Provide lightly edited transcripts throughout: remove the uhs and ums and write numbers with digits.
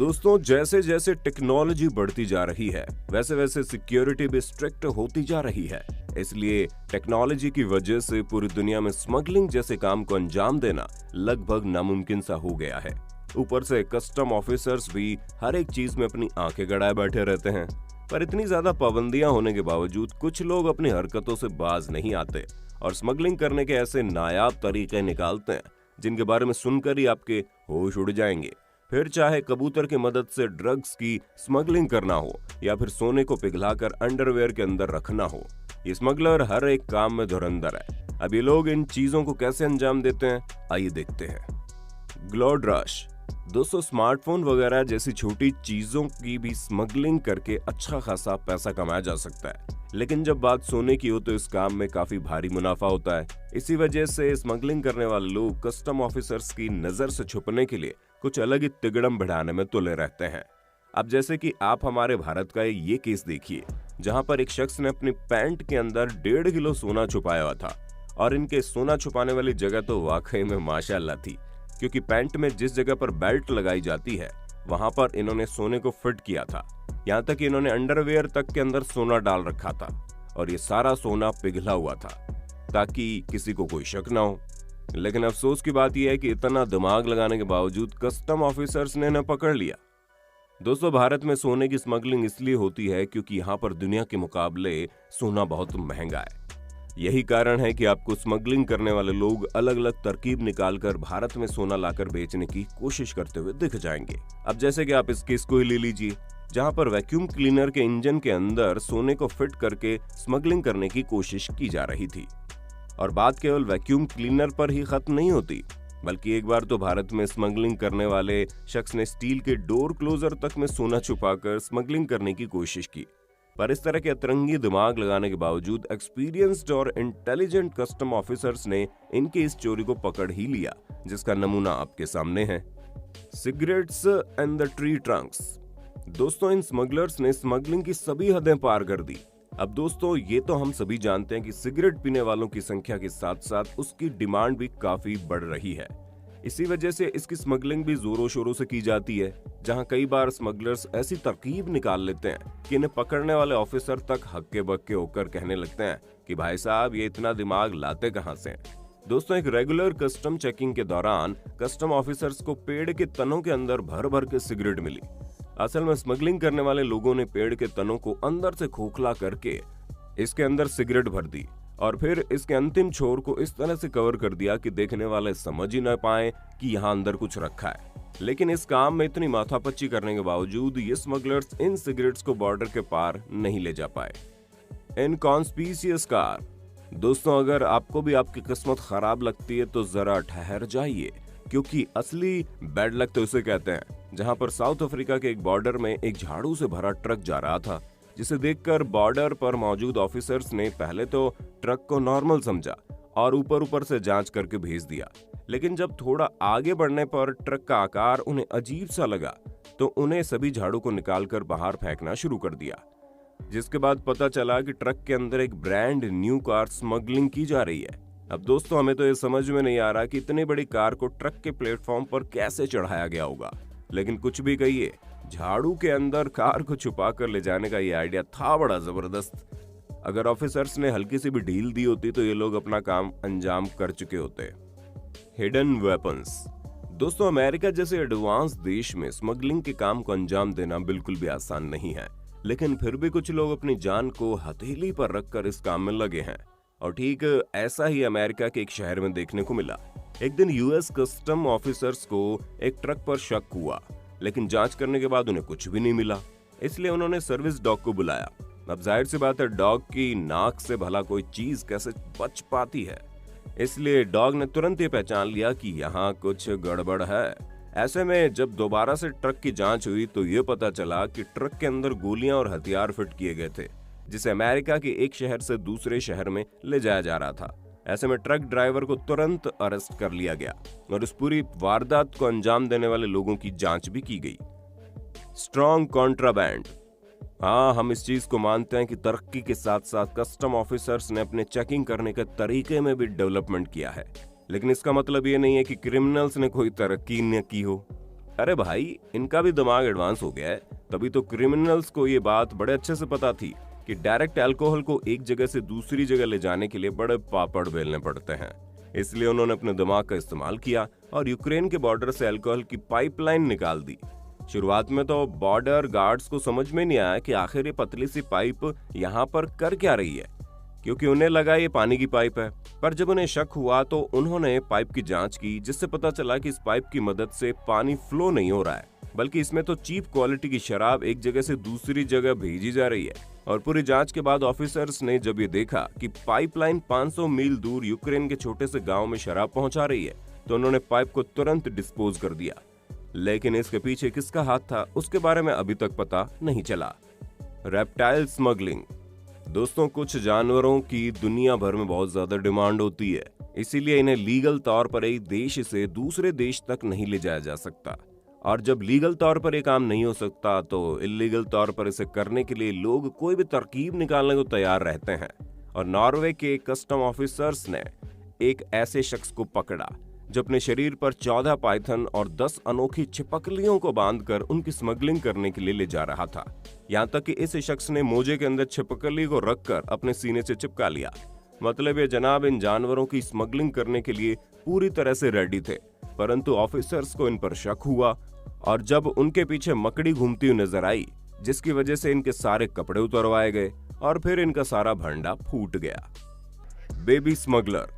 दोस्तों, जैसे जैसे टेक्नोलॉजी बढ़ती जा रही है वैसे वैसे सिक्योरिटी भी स्ट्रिक्ट होती जा रही है। इसलिए टेक्नोलॉजी की वजह से पूरी दुनिया में स्मगलिंग जैसे काम को अंजाम देना लगभग नामुमकिन सा हो गया है। ऊपर से कस्टम ऑफिसर्स भी हर एक चीज में अपनी आंखें गड़ाए बैठे रहते हैं। पर इतनी ज्यादा पाबंदियां होने के बावजूद कुछ लोग अपनी हरकतों से बाज नहीं आते और स्मगलिंग करने के ऐसे नायाब तरीके निकालते हैं जिनके बारे में सुनकर ही आपके होश उड़ जाएंगे। फिर चाहे कबूतर की मदद से ड्रग्स की स्मगलिंग करना हो या फिर सोने को पिघलाकर अंडरवेयर के अंदर रखना हो, ये स्मगलर हर एक काम में धुरंधर है। अब ये लोग इन चीजों को कैसे अंजाम देते हैं, आइए देखते हैं। Glowed rush. दोस्तों, स्मार्टफोन वगैरह जैसी छोटी चीजों की भी स्मगलिंग करके अच्छा खासा पैसा कमाया जा सकता है, लेकिन जब बात सोने की हो तो इस काम में काफी भारी मुनाफा होता है। इसी वजह से स्मगलिंग करने वाले लोग कस्टम ऑफिसर्स की नजर से छुपने के लिए कुछ अलग ही तिगड़म बढ़ाने में तुले रहते हैं। अब जैसे कि आप हमारे भारत का ये केस देखिए, जहां पर एक शख्स ने अपनी पैंट के अंदर 1.5 किलो सोना छुपाया हुआ था। और इनके सोना छुपाने वाली जगह तो वाकई में माशाअल्लाह थी, क्योंकि पैंट में जिस जगह पर बेल्ट लगाई जाती है वहां पर इन्होंने सोने को फिट किया था। यहाँ तक कि इन्होंने अंडरवेयर तक के अंदर सोना डाल रखा था और ये सारा सोना पिघला हुआ था ताकि किसी को कोई शक ना हो। लेकिन अफसोस की बात यह है कि इतना दिमाग लगाने के बावजूद कस्टम ऑफिसर्स ने इन्हें पकड़ लिया। दोस्तों, भारत में सोने की स्मगलिंग इसलिए होती है क्योंकि यहाँ पर दुनिया के मुकाबले सोना बहुत महंगा है। यही कारण है कि आपको स्मगलिंग करने वाले लोग अलग अलग तरकीब निकालकर भारत में सोना लाकर बेचने की कोशिश करते हुए दिख जाएंगे। अब जैसे कि आप इस केस को ही ले लीजिए, जहां पर वैक्यूम क्लीनर के इंजन के अंदर सोने को फिट करके स्मगलिंग करने की कोशिश की जा रही थी। और बात केवल वैक्यूम क्लीनर पर ही खत्म नहीं होती, बल्कि एक बार तो भारत में स्मगलिंग करने वाले शख्स ने स्टील के डोर क्लोजर तक में सोना छुपाकर स्मगलिंग करने की कोशिश की। पर इस तरह के अतरंगी दिमाग लगाने के बावजूद एक्सपीरियंस्ड और इंटेलिजेंट कस्टम ऑफिसर्स ने इनकी इस चोरी को पकड़ ही लिया, जिसका नमूना आपके सामने है। Cigarettes and the tree Trunks. दोस्तों, इन स्मगलर्स ने स्मगलिंग की सभी हदें पार कर दी। अब दोस्तों, ये तो हम सभी जानते हैं कि सिगरेट पीने वालों की संख्या के साथ साथ उसकी डिमांड भी काफी बढ़ रही है। इसी वजह से इसकी स्मगलिंग भी जोरों शोरों से की जाती है, जहां कई बार स्मगलर्स ऐसी तरकीब निकाल लेते हैं कि इन्हें पकड़ने वाले ऑफिसर तक हक्के बक्के होकर कहने लगते हैं कि भाई साहब, ये इतना दिमाग लाते कहां से हैं। दोस्तों, एक रेगुलर कस्टम चेकिंग के दौरान कस्टम ऑफिसर्स को पेड़ के तनों के अंदर भर भर के सिगरेट मिली। असल में स्मगलिंग करने वाले लोगों ने पेड़ के तनों को अंदर से खोखला करके इसके अंदर सिगरेट भर दी और फिर इसके अंतिम छोर को इस तरह से कवर कर दिया कि देखने वाले समझ ही न पाए कि यहाँ अंदर कुछ रखा है। लेकिन इस काम में इतनी माथापच्ची करने के बावजूद ये स्मगलर्स इन सिगरेट्स को बॉर्डर के पार नहीं ले जा पाए। Inconspicuous car. दोस्तों, अगर आपको भी आपकी किस्मत खराब लगती है तो जरा ठहर जाइए, क्योंकि असली बैड लक तो उसे कहते हैं, जहां पर साउथ अफ्रीका के एक बॉर्डर में एक झाड़ू से भरा ट्रक जा रहा था, जिसे देखकर बॉर्डर पर मौजूद ऑफिसर्स ने पहले तो ट्रक को नॉर्मल समझा और ऊपर से जांच करके भेज दिया। लेकिन जब थोड़ा आगे बढ़ने पर ट्रक का आकार उन्हें अजीब सा लगा तो उन्हें सभी झाड़ू को निकालकर बाहर फेंकना शुरू कर दिया, जिसके बाद पता चला कि ट्रक के अंदर एक ब्रांड न्यू कार स्मगलिंग की जा रही है। अब दोस्तों, हमें तो ये समझ में नहीं आ रहा कि इतनी बड़ी कार को ट्रक के प्लेटफॉर्म पर कैसे चढ़ाया गया होगा। लेकिन कुछ भी कहिए, झाड़ू के अंदर कार को छुपा कर ले जाने का ये आइडिया था बड़ा जबरदस्त। अगर ऑफिसर्स ने हल्की सी भी ढील दी होती तो ये लोग अपना काम अंजाम कर चुके होते। Hidden weapons. दोस्तों, अमेरिका जैसे एडवांस देश में स्मगलिंग के काम को अंजाम देना बिल्कुल भी आसान नहीं है, लेकिन फिर भी कुछ लोग अपनी जान को हथेली पर रखकर इस काम में लगे हैं। और ठीक ऐसा ही अमेरिका के एक शहर में देखने को मिला। एक दिन यूएस कस्टम ऑफिसर्स को एक ट्रक पर शक हुआ, लेकिन जांच करने के बाद उन्हें कुछ भी नहीं मिला। इसलिए उन्होंने सर्विस डॉग को बुलाया। अब जाहिर सी बात है, डॉग की नाक से भला कोई चीज कैसे बच पाती है, इसलिए डॉग ने तुरंत ये पहचान लिया कि यहाँ कुछ गड़बड़ है। ऐसे में जब दोबारा से ट्रक की जांच हुई तो ये पता चला कि ट्रक के अंदर गोलियां और हथियार फिट किए गए थे, जिसे अमेरिका के एक शहर से दूसरे शहर में ले जाया जा रहा था। ऐसे में ट्रक ड्राइवर को तुरंत अरेस्ट कर लिया गया और इस पूरी वारदात को अंजाम देने वाले लोगों की जांच भी की गई। Strong contraband. हाँ, हम इस चीज को मानते हैं कि तरक्की के साथ साथ कस्टम ऑफिसर्स ने अपने चेकिंग करने के तरीके में भी डेवलपमेंट किया है, लेकिन इसका मतलब ये नहीं है कि क्रिमिनल्स ने कोई तरक्की न की हो। अरे भाई, इनका भी दिमाग एडवांस हो गया है। तभी तो क्रिमिनल्स को ये बात बड़े अच्छे से पता थी कि डायरेक्ट अल्कोहल को एक जगह से दूसरी जगह ले जाने के लिए बड़े पापड़ बेलने पड़ते हैं। इसलिए उन्होंने अपने दिमाग का इस्तेमाल किया और यूक्रेन के बॉर्डर से अल्कोहल की पाइपलाइन निकाल दी। शुरुआत में तो बॉर्डर गार्ड्स को समझ में नहीं आया कि आखिर ये पतली सी पाइप यहाँ पर कर क्या रही है, क्योंकि उन्हें लगा ये पानी की पाइप है। पर जब उन्हें शक हुआ तो उन्होंने पाइप की जांच की, जिससे पता चला कि इस पाइप की मदद से पानी फ्लो नहीं हो रहा है, बल्कि इसमें तो चीप क्वालिटी की शराब एक जगह से दूसरी जगह भेजी जा रही है। और पूरी जांच के बाद ऑफिसर्स ने जब ये देखा कि पाइपलाइन 500 मील दूर यूक्रेन के छोटे से गांव में शराब पहुंचा रही है, तो उन्होंने पाइप को तुरंत डिस्पोज कर दिया। लेकिन इसके पीछे किसका हाथ था, उसके बारे में अभी तक पता नहीं चला। Reptile smuggling. दोस्तों, कुछ जानवरों की दुनिया भर में बहुत ज्यादा डिमांड होती है, इसीलिए इन्हें लीगल तौर पर एक देश से दूसरे देश तक नहीं ले जाया जा सकता। और जब लीगल तौर पर ये काम नहीं हो सकता तो इलीगल तौर पर इसे करने के लिए लोग कोई भी तरकीब निकालने को तैयार रहते हैं। और नॉर्वे के कस्टम ऑफिसर्स ने एक ऐसे शख्स को पकड़ा जो अपने शरीर पर 14 पाइथन और 10 अनोखी छिपकलियों को बांधकर उनकी स्मगलिंग करने के लिए ले जा रहा था। यहाँ तक कि इस शख्स ने मोजे के अंदर छिपकली को रखकर अपने सीने से चिपका लिया। मतलब ये जनाब इन जानवरों की स्मगलिंग करने के लिए पूरी तरह से रेडी थे, परंतु ऑफिसर्स को इन पर शक हुआ और जब उनके पीछे मकड़ी घूमती हुई नजर आई, जिसकी वजह से इनके सारे कपड़े उतरवाए गए और फिर इनका सारा भंडा फूट गया। Baby smuggler.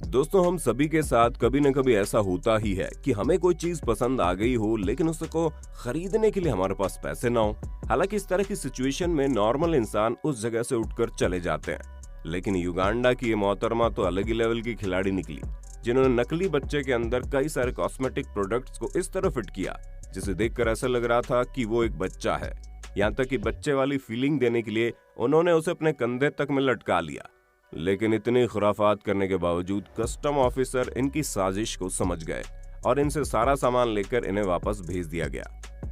दोस्तों, हम सभी के साथ कभी न कभी ऐसा होता ही है कि हमें कोई चीज पसंद आ गई हो, लेकिन उसको खरीदने के लिए हमारे पास पैसे ना हो। हालांकि इस तरह की सिचुएशन में नॉर्मल इंसान उस जगह से उठकर चले जाते हैं, लेकिन युगांडा की ये मोहतरमा तो अलग ही लेवल की खिलाड़ी निकली, जिन्होंने नकली बच्चे के अंदर कई सारे कॉस्मेटिक प्रोडक्ट्स को इस तरह फिट किया जिसे देखकर ऐसा लग रहा था कि वो एक बच्चा है। यहाँ तक कि बच्चे वाली फीलिंग देने के लिए उन्होंने उसे अपने कंधे तक में लटका लिया। लेकिन इतनी खुराफात करने के बावजूद कस्टम ऑफिसर इनकी साजिश को समझ गए और इनसे सारा सामान लेकर इन्हें वापस भेज दिया गया।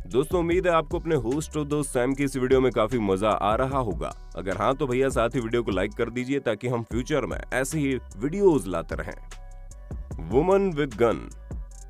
दोस्तों, उम्मीद है आपको अपने होस्ट और दोस्त सैम की इस वीडियो में काफी मजा आ रहा होगा। अगर हाँ तो भैया साथ ही वीडियो को लाइक कर दीजिए ताकि हम फ्यूचर में ऐसे ही वीडियोज लाते रहें। Woman with gun.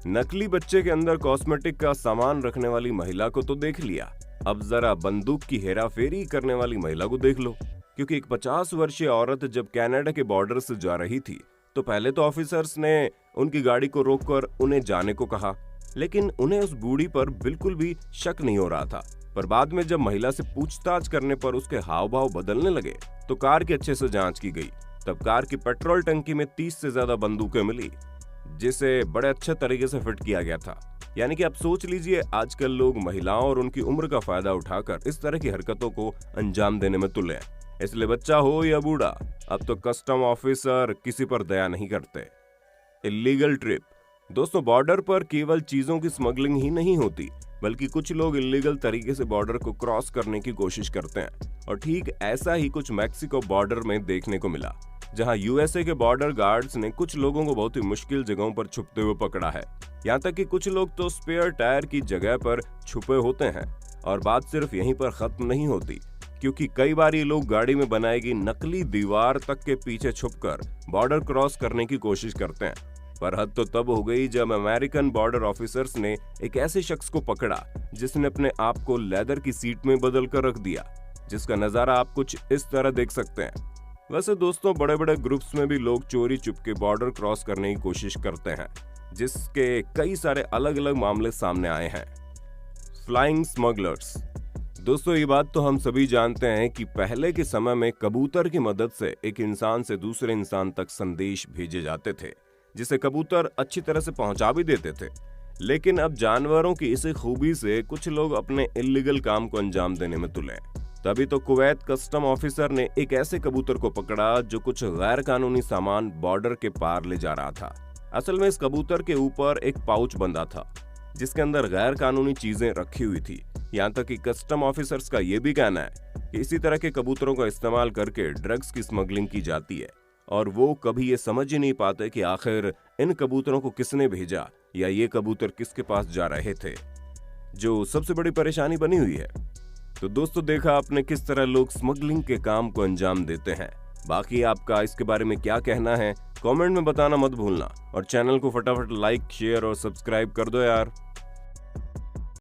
नकली बच्चे के अंदर कॉस्मेटिक का सामान रखने वाली महिला को तो देख लिया, अब जरा बंदूक की हेराफेरी करने वाली महिला को देख लो। क्योंकि एक 50 वर्षीय औरत जब कनाडा के बॉर्डर से जा रही थी तो पहले तो ऑफिसर्स ने उनकी गाड़ी को रोककर उन्हें जाने को कहा, लेकिन उन्हें उस बूढ़ी पर बिल्कुल भी शक नहीं हो रहा था। पर बाद में जब महिला से पूछताछ करने पर उसके हाव भाव बदलने लगे तो कार की अच्छे से जांच की गई। तब कार की पेट्रोल टंकी में 30 से ज्यादा बंदूकें मिली, जिसे बड़े अच्छे तरीके से फिट किया गया था। यानी कि आप सोच लीजिए, आजकल लोग महिलाओं और उनकी उम्र का फायदा उठाकर इस तरह की हरकतों को अंजाम देने में तुले हैं। इसलिए बच्चा हो या बूढ़ा, अब तो कस्टम ऑफिसर किसी पर दया नहीं करते। Illegal trip. दोस्तों, बॉर्डर पर केवल चीजों की स्मगलिंग ही नहीं होती, बल्कि कुछ लोग इलीगल तरीके से बॉर्डर को क्रॉस करने की कोशिश करते हैं। और ठीक ऐसा ही कुछ मैक्सिको बॉर्डर में देखने को मिला, जहां यूएसए के बॉर्डर गार्ड्स ने कुछ लोगों को बहुत ही मुश्किल जगहों पर छुपते हुए पकड़ा है। यहाँ तक कि कुछ लोग तो स्पेयर टायर की जगह पर छुपे होते हैं। और बात सिर्फ यहीं पर खत्म नहीं होती, क्योंकि कई बार ये लोग गाड़ी में बनाई गई नकली दीवार तक के पीछे छुपकर बॉर्डर क्रॉस करने की कोशिश करते हैं। पर हद तो तब हो गई जब अमेरिकन बॉर्डर ऑफिसर्स ने एक ऐसे शख्स को पकड़ा जिसने अपने आप को लेदर की सीट में बदल कर रख दिया, जिसका नजारा आप कुछ इस तरह देख सकते हैं। वैसे दोस्तों, बड़े बड़े ग्रुप्स में भी लोग चोरी चुपके बॉर्डर क्रॉस करने की कोशिश करते हैं, जिसके कई सारे अलग अलग मामले सामने आए हैं। Flying smugglers. दोस्तों, ये बात तो हम सभी जानते हैं कि पहले के समय में कबूतर की मदद से एक इंसान से दूसरे इंसान तक संदेश भेजे जाते थे, जिसे कबूतर अच्छी तरह से पहुंचा भी देते थे। लेकिन अब जानवरों की इसी खूबी से कुछ लोग अपने इल्लीगल काम को अंजाम देने में तुले। तभी तो कुवैत कस्टम ऑफिसर ने एक ऐसे कबूतर को पकड़ा जो कुछ गैर कानूनी सामान बॉर्डर के पार ले जा रहा था। असल में इस कबूतर के ऊपर एक पाउच बंधा था जिसके अंदर गैर कानूनी चीजें रखी हुई थी। यहाँ तक कि कस्टम ऑफिसर्स का ये भी कहना है कि इसी तरह के कबूतरों का इस्तेमाल करके ड्रग्स की स्मगलिंग की जाती है, और वो कभी ये समझ ही नहीं पाते कि आखिर इन कबूतरों को किसने भेजा या ये कबूतर किसके पास जा रहे थे, जो सबसे बड़ी परेशानी बनी हुई है। तो दोस्तों, देखा आपने किस तरह लोग स्मगलिंग के काम को अंजाम देते हैं। बाकी आपका इसके बारे में क्या कहना है, कमेंट में बताना मत भूलना, और चैनल को फटाफट लाइक, शेयर और सब्सक्राइब कर दो यार।